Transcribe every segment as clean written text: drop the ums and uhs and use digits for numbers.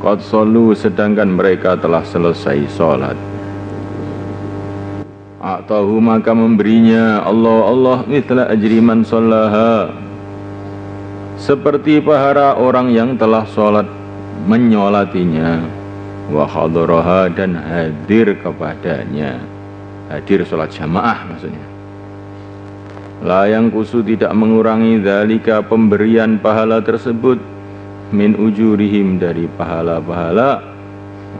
qad shollu, sedangkan mereka telah selesai sholat. A'tahu, maka memberinya Allah mithla ajri man shallaha, seperti pahala orang yang telah sholat menyolatinya. Wa hadaraha, dan hadir kepadanya, hadir sholat jamaah maksudnya. La yang kusu, tidak mengurangi dzalika, pemberian pahala tersebut, min ujurihim, dari pahala-pahala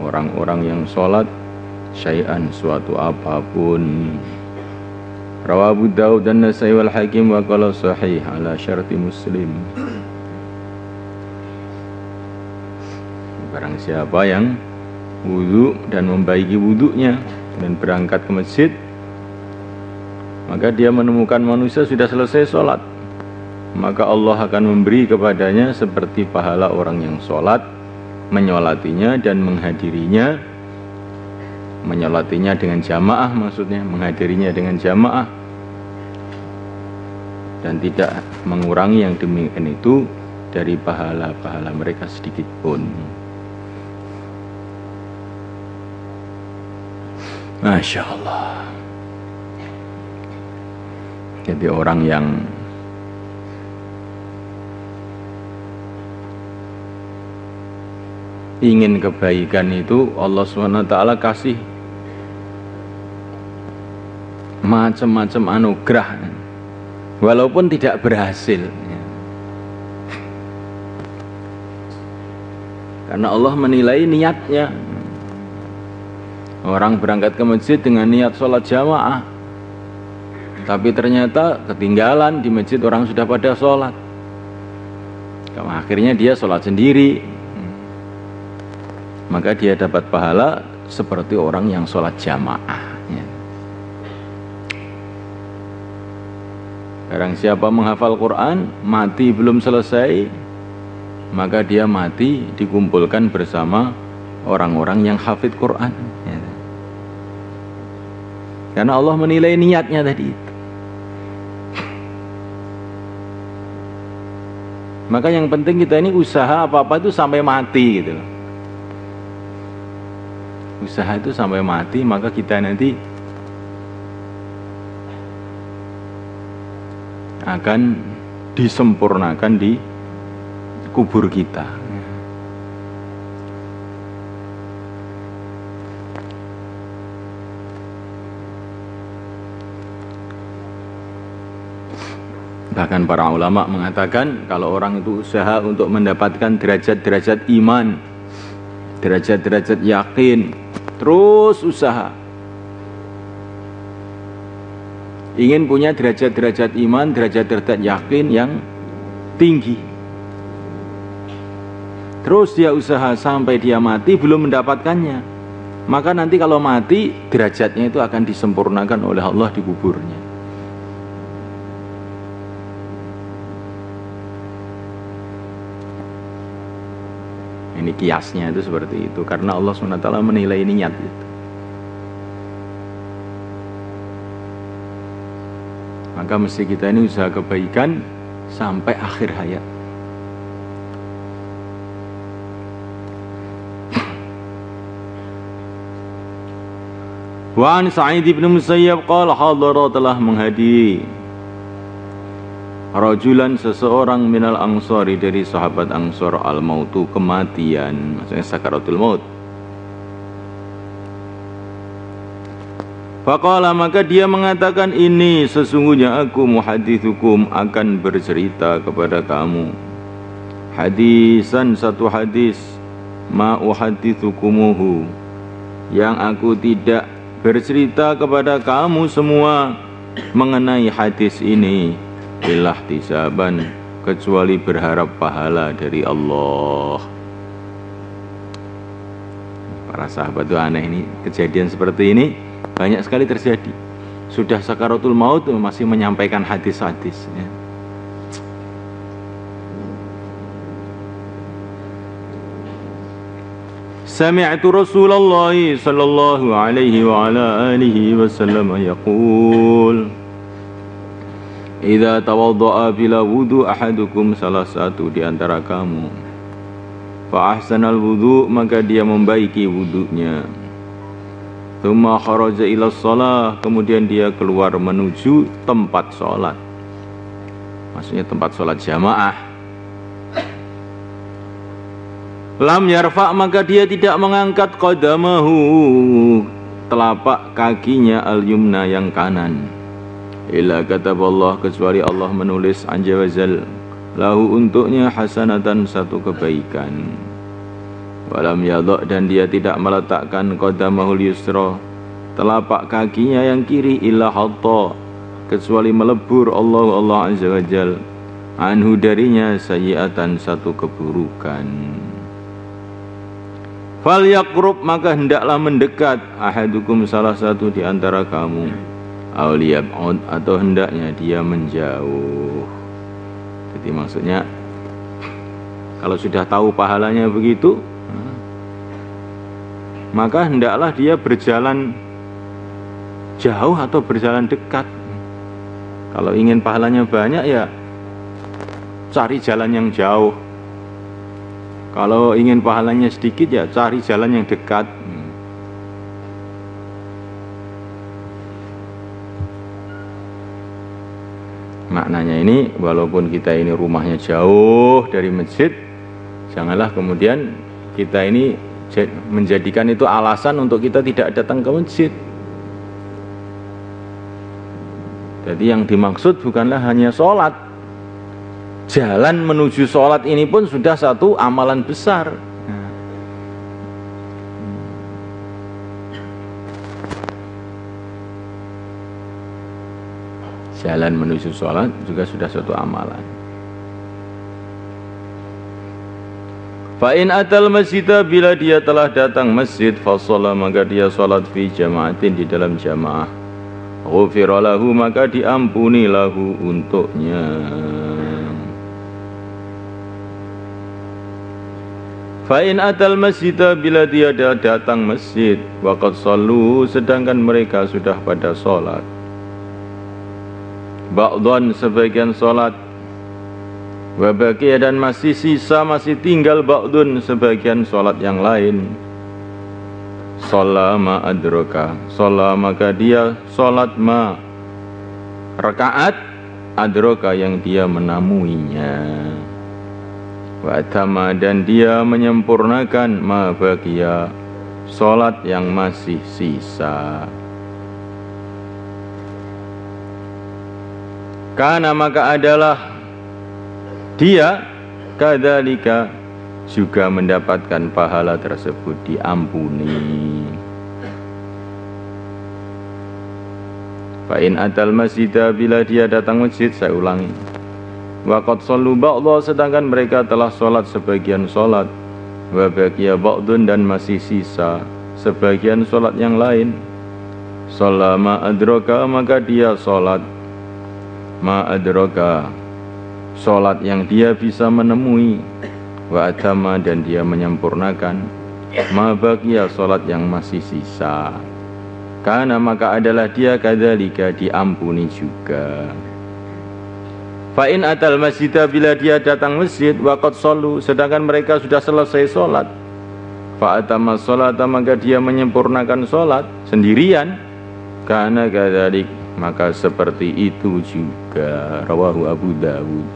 orang-orang yang sholat, syai'an, suatu apapun. Rawahu Abu Daud dan Nasai wal Hakim wa qala sahih ala syarti Muslim. Barang siapa yang wudu dan membaiki wudunya dan berangkat ke masjid, maka dia menemukan manusia sudah selesai sholat, maka Allah akan memberi kepadanya seperti pahala orang yang sholat, menyolatinya dan menghadirinya. Menyolatinya dengan jamaah, maksudnya menghadirinya dengan jamaah, dan tidak mengurangi yang demikian itu dari pahala-pahala mereka sedikit pun. Masya Allah. Jadi orang yang ingin kebaikan itu, Allah SWT kasih macam-macam anugerah walaupun tidak berhasil, karena Allah menilai niatnya. Orang berangkat ke masjid dengan niat sholat jamaah, tapi ternyata ketinggalan di masjid, orang sudah pada sholat, akhirnya dia sholat sendiri, maka dia dapat pahala seperti orang yang sholat jamaah. Barang siapa menghafal Quran, mati belum selesai, maka dia mati dikumpulkan bersama orang-orang yang hafid Quran. Karena Allah menilai niatnya tadi itu. Maka yang penting kita ini usaha apa-apa itu sampai mati gitu loh. Usaha itu sampai mati, maka kita nanti akan disempurnakan di kubur kita. Bahkan para ulama mengatakan kalau orang itu usaha untuk mendapatkan derajat-derajat iman, derajat-derajat yakin, terus usaha ingin punya derajat-derajat iman, derajat-derajat yakin yang tinggi, terus dia usaha sampai dia mati belum mendapatkannya, maka nanti kalau mati derajatnya itu akan disempurnakan oleh Allah di kuburnya. Ini kiasnya itu seperti itu, karena Allah SWT menilai niat itu. Maka mesti kita ini usaha kebaikan sampai akhir hayat. Wa an Sa'id bin Musayyab qala hadara, telah menghadiri rajulan, seseorang minal ansari, dari sahabat Ansor, al mautu, kematian, maksudnya sakaratul maut. Faqala, maka dia mengatakan, ini sesungguhnya aku muhadithukum, akan bercerita kepada kamu, hadisan, satu hadis, ma uhadithukumuhu, yang aku tidak bercerita kepada kamu semua mengenai hadis ini, ilah tisaban, kecuali berharap pahala dari Allah. Para sahabat itu aneh, ini kejadian seperti ini banyak sekali terjadi. Sudah sakaratul maut masih menyampaikan hadis-hadis, ya. Sami'tu Rasulullah sallallahu alaihi wa ala alihi wasallam yaqul, idza tawadda'a bila wudu ahadukum, salah satu di antara kamu fa ahsanal wudu, maka dia membaiki wudunya. Tsumma kharaja ila shalah, kemudian dia keluar menuju tempat sholat, maksudnya tempat sholat jamaah. Lam yarfa, maka dia tidak mengangkat qadamahu, telapak kakinya, al-yumna yang kanan, illa kataballah, kecuali Allah menulis azza wajal lahu, untuknya, hasanatan, satu kebaikan. Walam yadha, dan dia tidak meletakkan qadamahul yusra, telapak kakinya yang kiri, illa hatta, kecuali melebur Allah azza wajal anhu, darinya, sayyi'atan, satu keburukan. Fal yaqrub, maka hendaklah mendekat, ahadukum, salah satu di antara kamu, aw liyab'ud, atau hendaknya dia menjauh. Jadi maksudnya kalau sudah tahu pahalanya begitu, maka hendaklah dia berjalan jauh atau berjalan dekat. Kalau ingin pahalanya banyak, ya cari jalan yang jauh. Kalau ingin pahalanya sedikit, ya cari jalan yang dekat. Maknanya ini, walaupun kita ini rumahnya jauh dari masjid, janganlah kemudian kita ini menjadikan itu alasan untuk kita tidak datang ke masjid. Jadi yang dimaksud bukanlah hanya sholat. Jalan menuju sholat ini pun sudah satu amalan besar. Jalan menuju sholat juga sudah suatu amalan. Fa'in atal masjidah, bila dia telah datang masjid, fassalah, maka dia sholat fi jama'atin, di dalam jamaah. Ghufira lahu, maka diampuni lahu, untuknya. Fa'in atal masjidah, bila dia datang masjid, waqad shallu, sedangkan mereka sudah pada sholat. Ba'dhan, sebagian sholat. Wa baqiya, dan masih sisa, masih tinggal ba'dun, sebagian sholat yang lain. Shalla ma adraka, shalla, maka dia sholat ma, rakaat, adraka, yang dia menamuinya. Wa atama, dan dia menyempurnakan ma baqiya, sholat yang masih sisa. Karena maka adalah dia kadzalika, juga mendapatkan pahala tersebut diampuni. Fa in atal masjidah, bila dia datang masjid, saya ulangi, waqad shallu ba'dha, sedangkan mereka telah sholat sebagian sholat, wa baqiya ba'dun, dan masih sisa sebagian sholat yang lain. Shalla ma adraka, maka dia sholat ma adraka, sholat yang dia bisa menemui, wa atama, dan dia menyempurnakan ma baqiya, sholat yang masih sisa. Karena maka adalah dia kadzalika, diampuni juga. Fa in atal masjidah, bila dia datang masjid, waqad shallu, sedangkan mereka sudah selesai sholat, fa atama sholata, maka dia menyempurnakan sholat sendirian. Karena kadzalik, maka seperti itu juga. Rawahu Abu Dawud.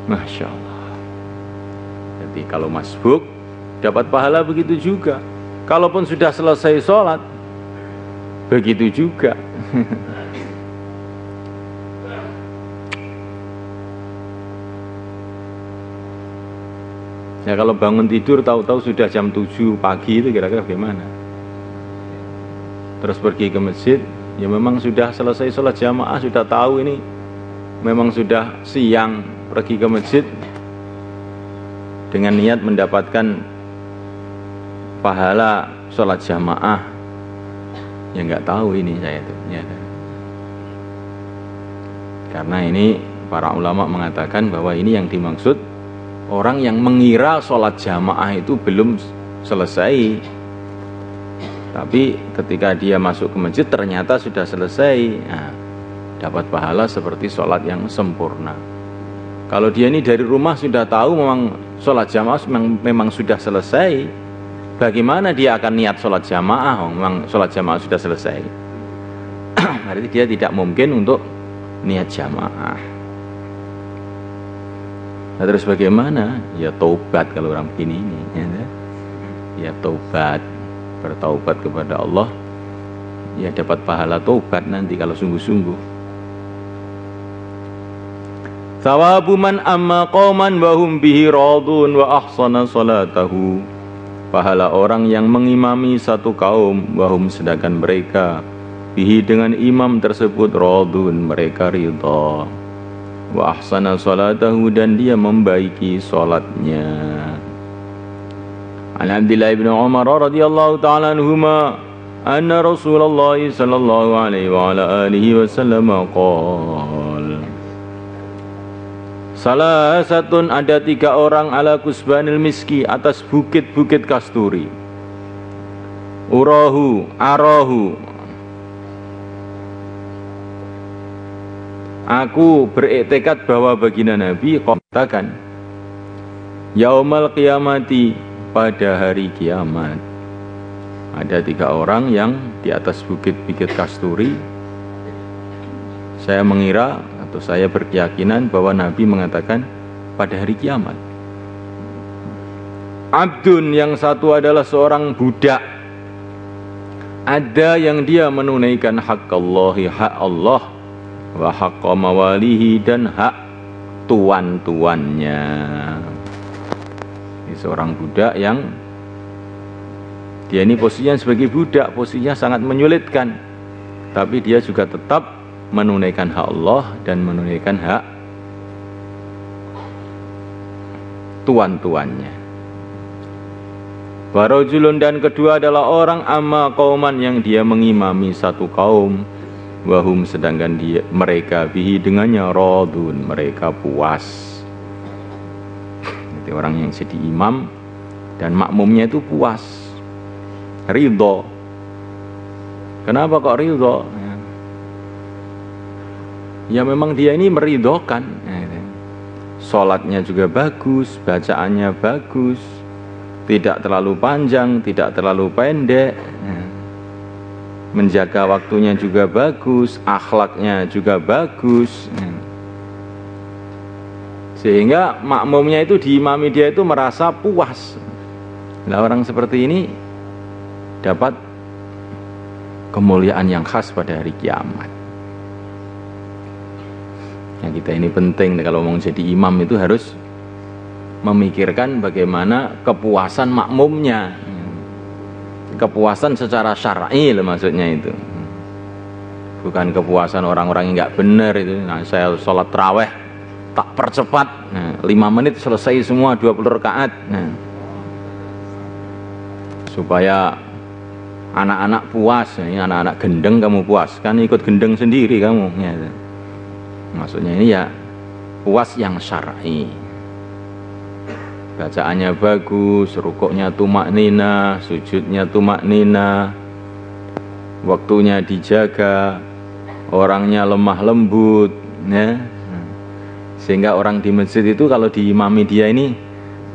Masya Allah. Jadi kalau masbuk dapat pahala begitu juga. Kalaupun sudah selesai sholat, begitu juga. Ya kalau bangun tidur tahu-tahu sudah jam 7 pagi, itu kira-kira bagaimana? Terus pergi ke masjid, ya memang sudah selesai sholat jamaah, sudah tahu ini memang sudah siang, pergi ke masjid dengan niat mendapatkan pahala sholat jamaah, ya nggak tahu ini saya tuh ya. Karena ini para ulama mengatakan bahwa ini yang dimaksud orang yang mengira sholat jamaah itu belum selesai, tapi ketika dia masuk ke masjid ternyata sudah selesai, nah, dapat pahala seperti sholat yang sempurna. Kalau dia ini dari rumah sudah tahu memang sholat jamaah memang sudah selesai, bagaimana dia akan niat sholat jamaah? Memang sholat jamaah sudah selesai. Berarti dia tidak mungkin untuk niat jamaah. Nah, terus bagaimana? Ya taubat kalau orang begini ini. Ya taubat, bertaubat kepada Allah. Ya dapat pahala taubat nanti kalau sungguh-sungguh. Thawabu man amma qauman wa hum bihi radun wa ahsana salatahu. Pahala orang yang mengimami satu kaum wahum sedangkan mereka bihi dengan imam tersebut radun, mereka ridha, wa ahsana salatahu dan dia membaiki salatnya. An Abdullah bin Umar radhiyallahu ta'ala anhuma anna Rasulullah sallallahu alaihi wa ala alihi wasallam qala salasatun, ada 3 orang ala kusbanil miski, atas bukit-bukit kasturi. Arahu, aku beriktikad bahwa baginda Nabi katakan yaumal qiyamati, pada hari kiamat ada 3 orang yang di atas bukit-bukit kasturi. Saya mengira atau saya berkeyakinan bahwa Nabi mengatakan pada hari kiamat. Abdun, yang satu adalah seorang budak, ada yang dia menunaikan hak Allahi, hak Allah, wa haqqa mawalihi, dan hak tuan-tuannya. Ini seorang budak yang dia ini posisinya sebagai budak, posisinya sangat menyulitkan, tapi dia juga tetap menunaikan hak Allah dan menunaikan hak tuan-tuannya. Warajulun, dan kedua adalah orang amma qauman, yang dia mengimami satu kaum, wahum sedangkan mereka bihi dengannya radun, mereka puas. Jadi orang yang jadi imam dan makmumnya itu puas, ridho. Kenapa kok ridho? Ya memang dia ini meridhokan. Sholatnya juga bagus, bacaannya bagus, tidak terlalu panjang, tidak terlalu pendek, menjaga waktunya juga bagus, akhlaknya juga bagus, sehingga makmumnya itu diimami dia itu merasa puas. Nah, orang seperti ini dapat kemuliaan yang khas pada hari kiamat. Yang kita ini penting kalau mau jadi imam itu harus memikirkan bagaimana kepuasan makmumnya, kepuasan secara syar'i maksudnya itu, bukan kepuasan orang-orang yang nggak benar itu. Nah, saya sholat taraweh tak percepat, 5 menit selesai semua 20 rakaat, supaya anak-anak puas. Ini anak-anak gendeng kamu puas kan, ikut gendeng sendiri kamu ya. Maksudnya ini ya puas yang syar'i, bacaannya bagus, rukuknya tumaknina, sujudnya tumaknina, waktunya dijaga, orangnya lemah lembut, ya. Sehingga orang di masjid itu kalau diimami dia ini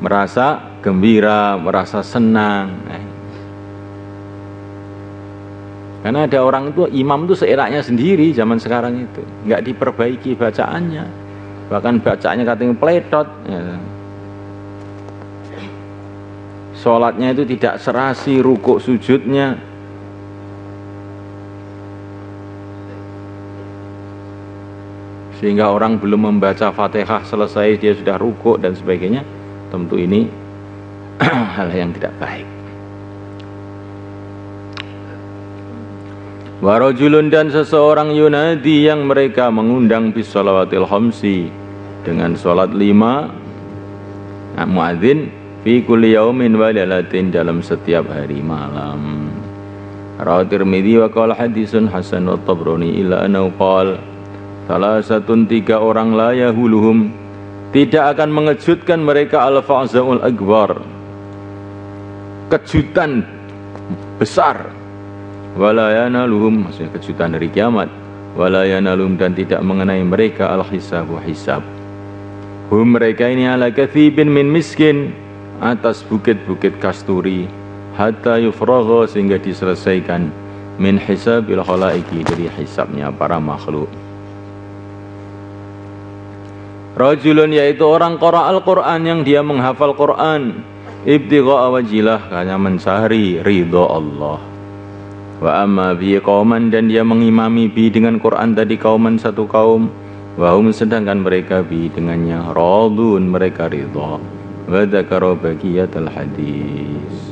merasa gembira, merasa senang. Karena ada orang itu imam itu seenaknya sendiri zaman sekarang itu, nggak diperbaiki bacaannya, bahkan bacaannya katanya peletot, ya. Sholatnya itu tidak serasi, rukuk sujudnya sehingga orang belum membaca Fatihah selesai dia sudah rukuk dan sebagainya. Tentu ini hal yang tidak baik. Warajulun, dan seseorang yunadi, yang mereka mengundang bis shalawatil khamsi, dengan sholat 5, muadzin fi kulli yaumin wa lailatin, dalam setiap hari malam. Rawahu Tirmidzi wa qala hadisun hasan wa Tabrani illa annahu qala salasatun, 3 orang la yahuluhum, tidak akan mengejutkan mereka al-fa'zaul akbar, kejutan besar, wala yanaluhum, maksudnya kejutan dari kiamat, wala yanaluhum, dan tidak mengenai mereka al-hisabu hisab. Mereka ini ala kathibin min miskin, atas bukit-bukit kasturi, hatta yufragha, sehingga diselesaikan, min hisabil khalaiki, dari hisabnya para makhluk. Rajulun, yaitu orang qara'al Qur'an, yang dia menghafal Qur'an, ibtigha'a wajilah, karena mencari ridha Allah. Wa amma bi qauman, dan dia mengimami bi dengan Quran tadi kauman, satu kaum, wa hum, sedangkan mereka bi dengannya radun, mereka ridha. Wa dzakara baqiyatal hadis.